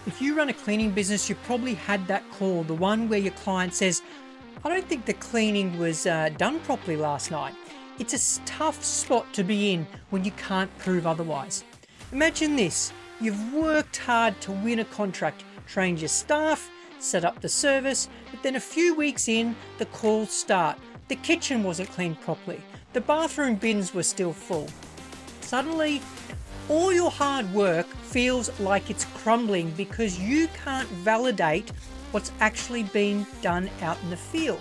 If you run a cleaning business, you probably had that call, the one where your client says, I don't think the cleaning was done properly last night. It's a tough spot to be in when you can't prove otherwise. Imagine this, you've worked hard to win a contract, trained your staff, set up the service, but then a few weeks in, the calls start. The kitchen wasn't cleaned properly. The bathroom bins were still full. Suddenly, all your hard work feels like it's crumbling because you can't validate what's actually been done out in the field.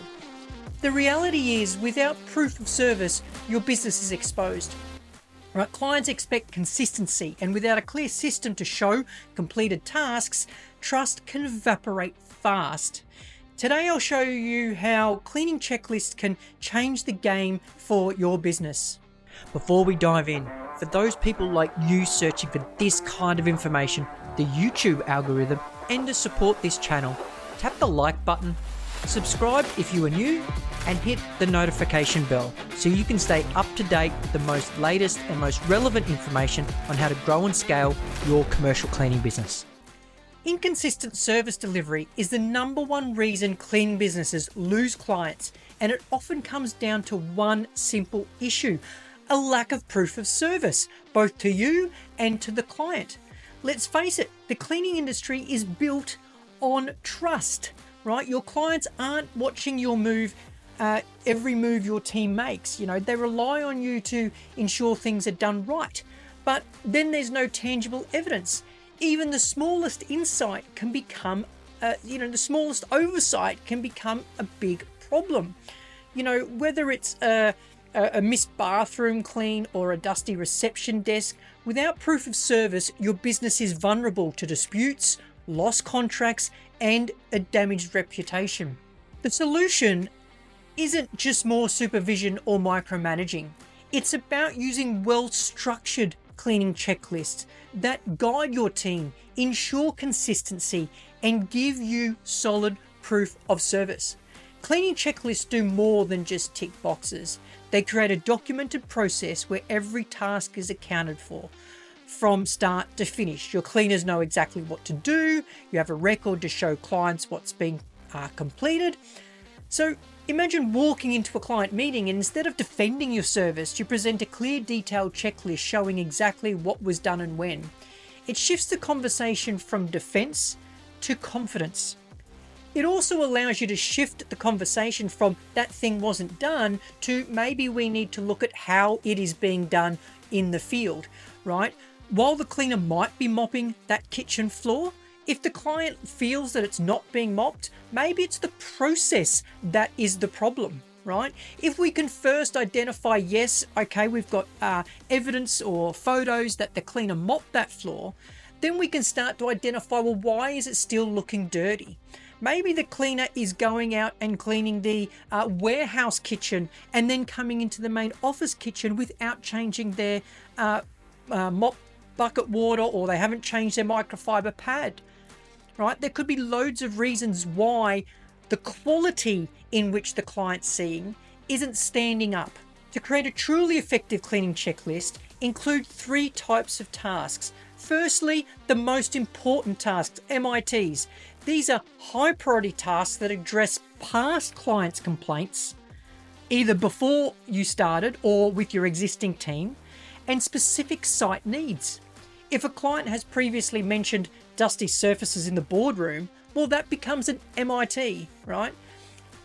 The reality is, without proof of service, your business is exposed. Right? Clients expect consistency, and without a clear system to show completed tasks, trust can evaporate fast. Today I'll show you how cleaning checklists can change the game for your business. Before we dive in, for those people like you searching for this kind of information, the YouTube algorithm, and to support this channel, tap the like button, subscribe if you are new, and hit the notification bell so you can stay up to date with the most latest and most relevant information on how to grow and scale your commercial cleaning business. Inconsistent service delivery is the number one reason cleaning businesses lose clients, and it often comes down to one simple issue: a lack of proof of service, both to you and to the client. Let's face it, the cleaning industry is built on trust, right? Your clients aren't watching your move, every move your team makes. They rely on you to ensure things are done right, but then there's no tangible evidence. Even the smallest insight can become, the smallest oversight can become a big problem. Whether it's a missed bathroom clean or a dusty reception desk, without proof of service, your business is vulnerable to disputes, lost contracts, and a damaged reputation. The solution isn't just more supervision or micromanaging. It's about using well-structured cleaning checklists that guide your team, ensure consistency, and give you solid proof of service. Cleaning checklists do more than just tick boxes. They create a documented process where every task is accounted for, from start to finish. Your cleaners know exactly what to do. You have a record to show clients what's been completed. So imagine walking into a client meeting, and instead of defending your service, you present a clear, detailed checklist showing exactly what was done and when. It shifts the conversation from defense to confidence. It also allows you to shift the conversation from that thing wasn't done to maybe we need to look at how it is being done in the field, right? While the cleaner might be mopping that kitchen floor, if the client feels that it's not being mopped, maybe it's the process that is the problem, right? If we can first identify, yes, okay, we've got evidence or photos that the cleaner mopped that floor, then we can start to identify, well, why is it still looking dirty? Maybe the cleaner is going out and cleaning the warehouse kitchen and then coming into the main office kitchen without changing their mop bucket water, or they haven't changed their microfiber pad, right? There could be loads of reasons why the quality in which the client's seeing isn't standing up. To create a truly effective cleaning checklist, include 3 types of tasks. Firstly, the most important tasks, MITs. These are high priority tasks that address past clients' complaints, either before you started or with your existing team, and specific site needs. If a client has previously mentioned dusty surfaces in the boardroom, well, that becomes an MIT, right?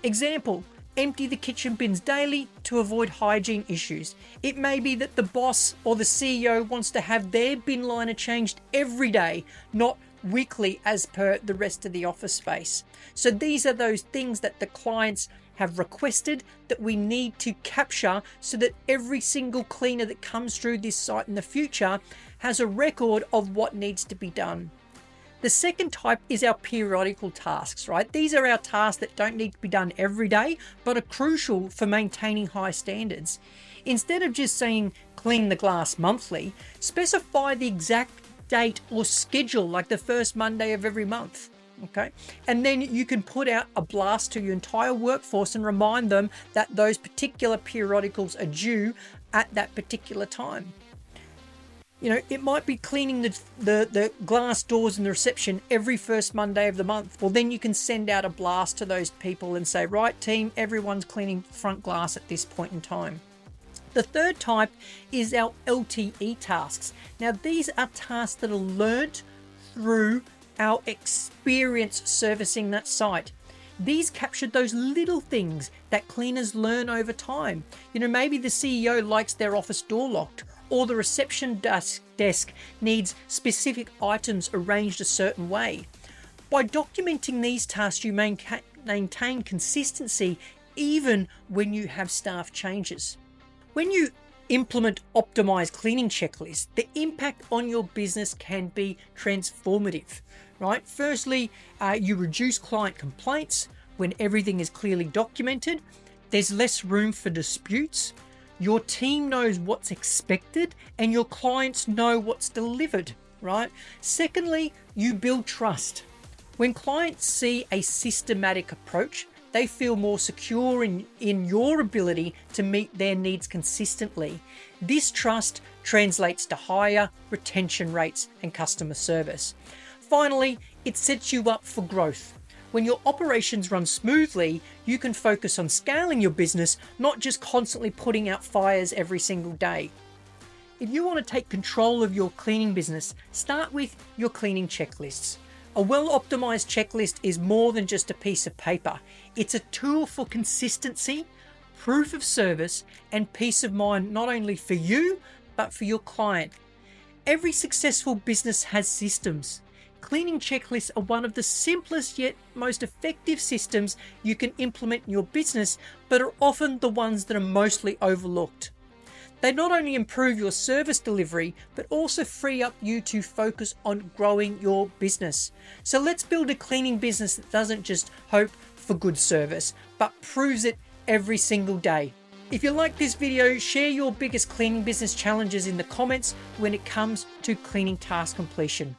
Example, empty the kitchen bins daily to avoid hygiene issues. It may be that the boss or the CEO wants to have their bin liner changed every day, not weekly as per the rest of the office space. So these are those things that the clients have requested that we need to capture so that every single cleaner that comes through this site in the future has a record of what needs to be done. The second type is our periodical tasks, right? These are our tasks that don't need to be done every day, but are crucial for maintaining high standards. Instead of just saying clean the glass monthly, specify the exact date or schedule, like the first Monday of every month. Okay, and then you can put out a blast to your entire workforce and remind them that those particular periodicals are due at that particular time. It might be cleaning the glass doors in the reception every first Monday of the month. Well, then you can send out a blast to those people and say, right, team, everyone's cleaning front glass at this point in time. The third type is our LTE tasks. Now, these are tasks that are learnt through our experience servicing that site. These captured those little things that cleaners learn over time. Maybe the CEO likes their office door locked, or the reception desk needs specific items arranged a certain way. By documenting these tasks, you maintain consistency even when you have staff changes. When you implement optimized cleaning checklists, the impact on your business can be transformative, right? Firstly, you reduce client complaints when everything is clearly documented. There's less room for disputes. Your team knows what's expected and your clients know what's delivered, right? Secondly, you build trust. When clients see a systematic approach, they feel more secure in your ability to meet their needs consistently. This trust translates to higher retention rates and customer service. Finally, it sets you up for growth. When your operations run smoothly, you can focus on scaling your business, not just constantly putting out fires every single day. If you want to take control of your cleaning business, start with your cleaning checklists. A well-optimized checklist is more than just a piece of paper. It's a tool for consistency, proof of service, and peace of mind, not only for you, but for your client. Every successful business has systems. Cleaning checklists are one of the simplest yet most effective systems you can implement in your business, but are often the ones that are mostly overlooked. They not only improve your service delivery, but also free up you to focus on growing your business. So let's build a cleaning business that doesn't just hope for good service, but proves it every single day. If you like this video, share your biggest cleaning business challenges in the comments when it comes to cleaning task completion.